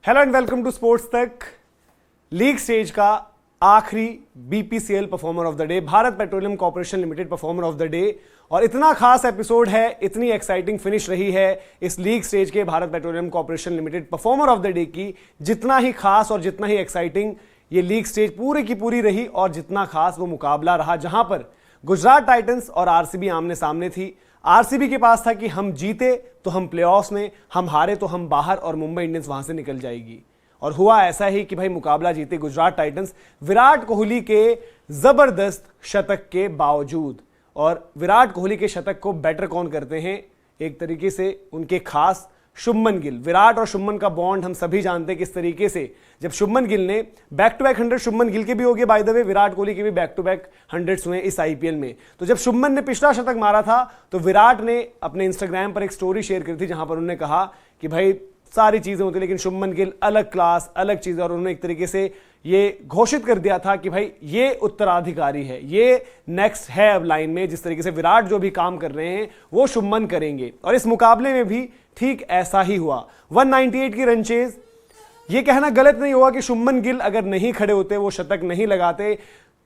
Hello and welcome to sports Tak. League stage का आखिरी BPCL performer of the day, Bharat petroleum corporation limited performer of the day. और इतना खास episode है, इतनी एक्साइटिंग फिनिश रही है इस लीग स्टेज के Bharat petroleum corporation limited performer of the day की। जितना ही खास और जितना ही एक्साइटिंग ये लीग स्टेज पूरी की पूरी रही और जितना खास वो मुकाबला रहा जहां पर गुजरात टाइटंस और आरसीबी आमने सामने थी। आरसीबी के पास था कि हम जीते तो हम प्लेऑफ्स में, हम हारे तो हम बाहर और मुंबई इंडियंस वहां से निकल जाएगी। और हुआ ऐसा ही कि भाई मुकाबला जीते गुजरात टाइटंस विराट कोहली के जबरदस्त शतक के बावजूद। और विराट कोहली के शतक को बेटर कौन करते हैं, एक तरीके से उनके खास शुभमन गिल। विराट और शुभमन का बॉन्ड हम सभी जानते हैं किस तरीके से। जब शुभमन गिल ने back to back 100 Shubman Gill के भी हो गए, by the way Virat Kohli के भी बैक टू बैक 100 हुए इस आईपीएल में। तो जब शुभमन ने पिछला शतक मारा था तो विराट ने अपने इंस्टाग्राम पर एक स्टोरी शेयर करी थी जहां पर उन्होंने कहा कि भाई सारी चीजें होती लेकिन शुभमन गिल अलग क्लास, अलग चीज। और उन्होंने एक तरीके से ये घोषित कर दिया था कि भाई ये उत्तराधिकारी है, ये नेक्स्ट है अब लाइन में। जिस तरीके से विराट जो भी काम कर रहे हैं वो शुभमन करेंगे। और इस मुकाबले में भी ठीक ऐसा ही हुआ। 198 की रन चेज। ये कहना गलत नहीं होगा कि शुभमन गिल अगर नहीं खड़े होते, वो शतक नहीं लगाते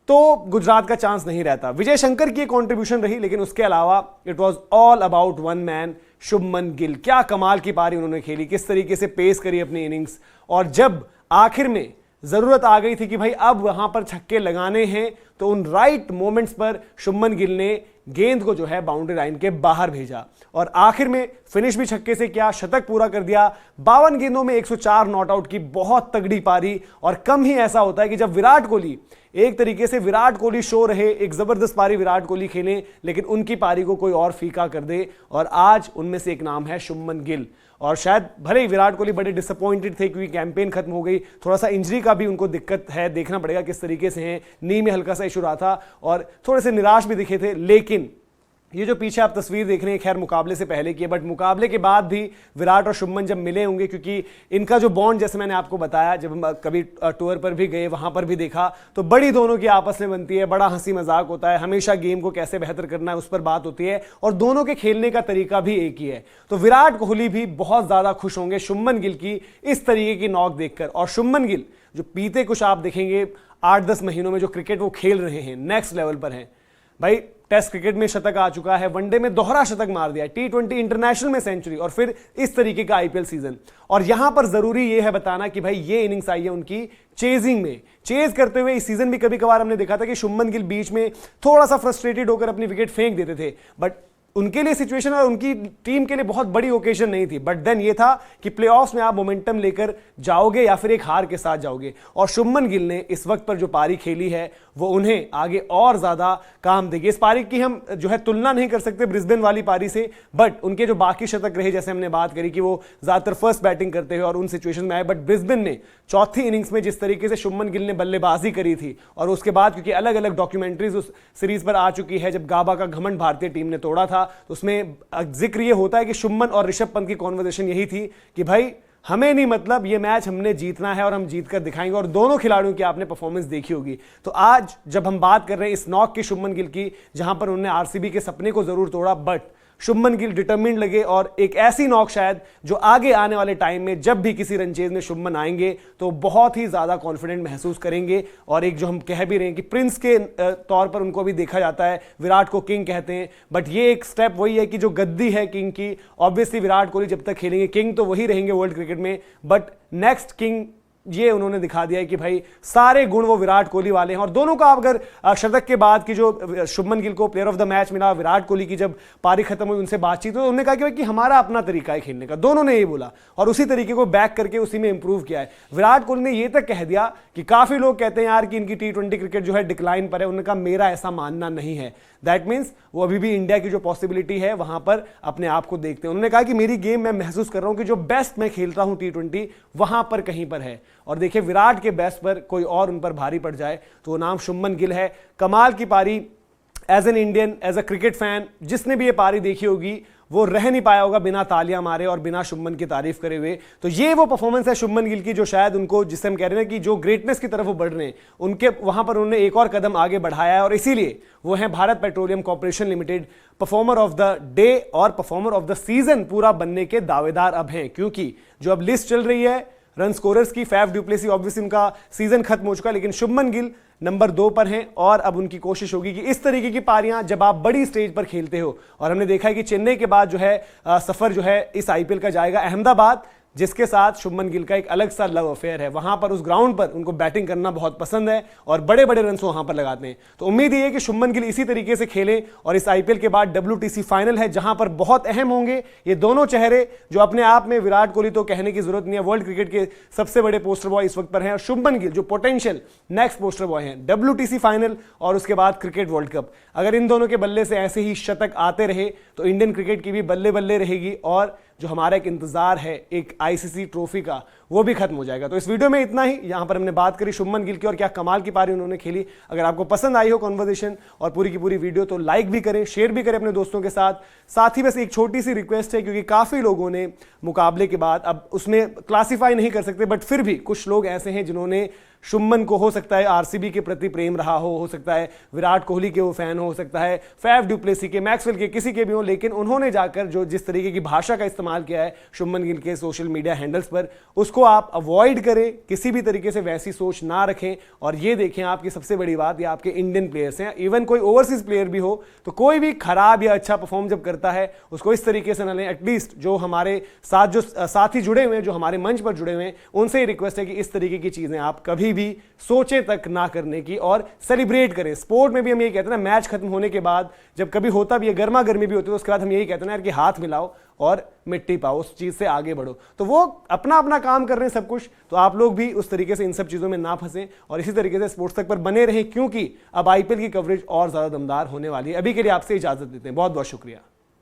तो गुजरात का चांस नहीं रहता। विजय शंकर की कंट्रीब्यूशन रही, लेकिन उसके अलावा it was all about one man, Shubman Gill. क्या कमाल की पारी उन्होंने खेली, किस तरीके से पेस करी अपनी इनिंग्स। और जब आखिर में जरूरत आ गई थी कि भाई अब वहां पर छक्के लगाने हैं तो उन राइट मोमेंट्स पर शुभमन गिल ने गेंद को जो है बाउंड्री लाइन के बाहर भेजा और आखिर में फिनिश भी छक्के से किया, शतक पूरा कर दिया। 52 गेंदों में 104 नॉट आउट की बहुत तगड़ी पारी। और कम ही ऐसा होता है कि जब विराट कोहली, एक तरीके से विराट कोहली शो रहे, एक जबरदस्त पारी विराट कोहली खेले, लेकिन उनकी पारी को कोई और फीका कर दे। और आज उनमें से एक नाम है शुभमन गिल। और शायद भले ही विराट कोहली बड़े डिसअपॉइंटेड थे क्योंकि कैंपेन खत्म हो गई, थोड़ा सा इंजरी का भी उनको दिक्कत है, देखना पड़ेगा किस तरीके से हैं। नी में हल्का सा इशू रहा था और थोड़े से निराश भी दिखे थे। लेकिन ये जो पीछे आप तस्वीर देख रहे हैं खैर मुकाबले से पहले की है, बट मुकाबले के बाद भी विराट और शुभमन जब मिले होंगे, क्योंकि इनका जो बॉन्ड जैसे मैंने आपको बताया, जब हम कभी टूर पर भी गए वहां पर भी देखा तो बड़ी दोनों की आपस में बनती है, बड़ा हंसी मजाक होता है, हमेशा गेम को कैसे बेहतर करना है उस पर बात होती है और दोनों के खेलने का तरीका भी एक ही है। तो विराट कोहली भी बहुत ज्यादा खुश होंगे शुभमन गिल की इस तरीके की नॉक देखकर। और शुभमन गिल जो बीते कुछ आप देखेंगे 8-10 महीनों में जो क्रिकेट वो खेल रहे हैं, नेक्स्ट लेवल पर हैं भाई। टेस्ट क्रिकेट में शतक आ चुका है, वनडे में दोहरा शतक मार दिया, T20 इंटरनेशनल में सेंचुरी और फिर इस तरीके का आईपीएल सीजन। और यहां पर जरूरी यह है बताना कि भाई ये इनिंग्स आई है उनकी चेजिंग में, चेज करते हुए। इस सीजन भी कभी कभार हमने देखा था कि शुभमन गिल बीच में थोड़ा सा फ्रस्ट्रेटेड होकर अपनी विकेट फेंक देते थे, बट उनके लिए सिचुएशन और उनकी टीम के लिए बहुत बड़ी ओकेजन नहीं थी। बट देन ये था कि प्लेऑफ्स में आप मोमेंटम लेकर जाओगे या फिर एक हार के साथ जाओगे। और शुभमन गिल ने इस वक्त पर जो पारी खेली है वो उन्हें आगे और ज्यादा काम देगी। इस पारी की हम जो है तुलना नहीं कर सकते ब्रिस्बेन वाली पारी से, बट उनके जो बाकी शतक रहे, जैसे हमने बात करी कि वो ज्यादातर फर्स्ट बैटिंग करते हुए और उन सिचुएशन में आए, बट ब्रिस्बेन ने चौथी इनिंग्स में जिस तरीके से शुभमन गिल ने बल्लेबाजी करी थी, और उसके बाद क्योंकि अलग अलग डॉक्यूमेंट्रीज उस सीरीज पर आ चुकी है, जब गाबा का घमंड भारतीय टीम ने तोड़ा था तो उसमें जिक्र ये होता है कि शुभमन और ऋषभ पंत की कॉन्वर्सेशन यही थी कि भाई हमें नहीं मतलब, ये मैच हमने जीतना है और हम जीत कर दिखाएंगे। और दोनों खिलाड़ियों की आपने परफॉर्मेंस देखी होगी। तो आज जब हम बात कर रहे हैं इस नॉक की शुभमन गिल की, जहां पर उन्होंने आरसीबी के सपने को जरूर तोड़ा, बट शुभमन गिल डिटरमिन्ड लगे और एक ऐसी नॉक शायद जो आगे आने वाले टाइम में जब भी किसी रनचेज में शुभमन आएंगे तो बहुत ही ज्यादा कॉन्फिडेंट महसूस करेंगे। और एक जो हम कह भी रहे हैं कि प्रिंस के तौर पर उनको भी देखा जाता है, विराट को किंग कहते हैं, बट ये एक स्टेप वही है कि जो गद्दी है किंग की, ऑब्वियसली विराट कोहली जब तक खेलेंगे किंग तो वही रहेंगे वर्ल्ड क्रिकेट में, बट नेक्स्ट किंग ये उन्होंने दिखा दिया है कि भाई सारे गुण वो विराट कोहली वाले हैं। और दोनों का अगर शतक के बाद की जो शुभमन गिल को प्लेयर ऑफ द मैच मिला, विराट कोहली की जब पारी खत्म हुई उनसे बातचीत तो उन्होंने कहा कि हमारा अपना तरीका है खेलने का, दोनों ने ये बोला और उसी तरीके को बैक करके उसी में इंप्रूव किया है। विराट कोहली ने ये तक कह दिया कि काफी लोग कहते हैं यार कि इनकी T20 क्रिकेट जो है डिक्लाइन पर है, उन्होंने कहा मेरा ऐसा मानना नहीं है। दैट मीन्स वो अभी भी इंडिया की जो पॉसिबिलिटी है वहां पर अपने आप को देखते हैं। उन्होंने कहा कि मेरी गेम मैं महसूस कर रहा हूं कि जो बेस्ट मैं खेलता हूं T20 वहां पर कहीं पर है। और देखिए विराट के बेस्ट पर कोई और उन पर भारी पड़ जाए तो वो नाम शुभमन गिल है। कमाल की पारी। As an Indian, as a cricket fan, जिसने भी ये पारी देखी होगी वो रह नहीं पाया होगा बिना तालियां मारे और बिना शुभमन की तारीफ करे हुए। तो ये वो परफॉर्मेंस है शुभमन गिल की जो शायद उनको, जिससे हम कह रहे हैं कि जो ग्रेटनेस की तरफ वो बढ़ रहे हैं, उनके वहां पर उन्होंने एक और कदम आगे बढ़ाया है और इसीलिए वो है Bharat petroleum corporation limited performer of the day और परफॉर्मर ऑफ द सीजन पूरा बनने के दावेदार अब हैं। क्योंकि जो अब लिस्ट चल रही है, रन स्कोरर्स की। फैफ डुप्लेसी ऑब्वियसली उनका सीजन खत्म हो चुका, लेकिन शुभमन गिल नंबर 2 पर हैं और अब उनकी कोशिश होगी कि इस तरीके की पारियां जब आप बड़ी स्टेज पर खेलते हो, और हमने देखा है कि चेन्नई के बाद जो है सफर जो है इस आईपीएल का जाएगा अहमदाबाद, जिसके साथ शुभमन गिल का एक अलग सा लव अफेयर है। वहां पर उस ग्राउंड पर उनको बैटिंग करना बहुत पसंद है और बड़े बड़े रन वहां पर लगाते हैं। तो उम्मीद ये है कि शुभमन गिल इसी तरीके से खेलें और इस आईपीएल के बाद WTC फाइनल है जहां पर बहुत अहम होंगे ये दोनों चेहरे, जो अपने आप में विराट कोहली तो कहने की जरूरत नहीं है, वर्ल्ड क्रिकेट के सबसे बड़े पोस्टर बॉय इस वक्त पर हैं, और शुभमन गिल जो पोटेंशियल नेक्स्ट पोस्टर बॉय हैं। WTC फाइनल और उसके बाद क्रिकेट वर्ल्ड कप, अगर इन दोनों के बल्ले से ऐसे ही शतक आते रहे तो इंडियन क्रिकेट की भी बल्ले बल्ले रहेगी और जो हमारा एक इंतजार है एक ICC ट्रॉफी का, वो भी खत्म हो जाएगा। तो इस वीडियो में इतना ही। यहां पर हमने बात करी शुभमन गिल की और क्या कमाल की पारी उन्होंने खेली। अगर आपको पसंद आई हो कॉन्वर्सेशन और पूरी की पूरी वीडियो तो लाइक भी करें, शेयर भी करें अपने दोस्तों के साथ। साथ ही बस एक छोटी सी रिक्वेस्ट है, क्योंकि काफी लोगों ने मुकाबले के बाद, अब उसमें क्लासिफाई नहीं कर सकते, बट फिर भी कुछ लोग ऐसे हैं जिन्होंने शुभमन को, हो सकता है RCB के प्रति प्रेम रहा हो सकता है विराट कोहली के वो फैन हो सकता है फैफ डुप्लेसी के, मैक्सवेल के, किसी के भी हो, लेकिन उन्होंने जाकर जो जिस तरीके की भाषा का इस्तेमाल किया है शुभमन गिल के सोशल मीडिया हैंडल्स पर, उसको आप अवॉइड करें, किसी भी तरीके से वैसी सोच ना रखें। और ये देखें, आपकी सबसे बड़ी बात, ये आपके इंडियन प्लेयर्स हैं, इवन कोई ओवरसीज प्लेयर भी हो तो कोई भी खराब या अच्छा परफॉर्म जब करता है उसको इस तरीके से ना लें। एटलीस्ट जो हमारे साथ जो साथी जुड़े हुए हैं, जो हमारे मंच पर जुड़े हुए हैं, उनसे ही रिक्वेस्ट है कि इस तरीके की चीजें आप कभी भी सोचें तक ना करने की और सेलिब्रेट करें। स्पोर्ट में भी हम यही कहते हैं ना, मैच खत्म होने के बाद जब कभी होता भी है, गर्मा गर्मी भी होती है, तो उसके बाद हम यही कहते हैं यार कि हाथ मिलाओ और मिट्टी पाओ, उस चीज से आगे बढ़ो। तो वो अपना अपना काम कर रहे हैं सब कुछ, तो आप लोग भी उस तरीके से इन सब चीजों में ना फंसें और इसी तरीके से स्पोर्ट्स तक पर बने रहें, क्योंकि अब IPL की कवरेज और ज्यादा दमदार होने वाली है। अभी के लिए आपसे इजाजत देते हैं, बहुत बहुत शुक्रिया।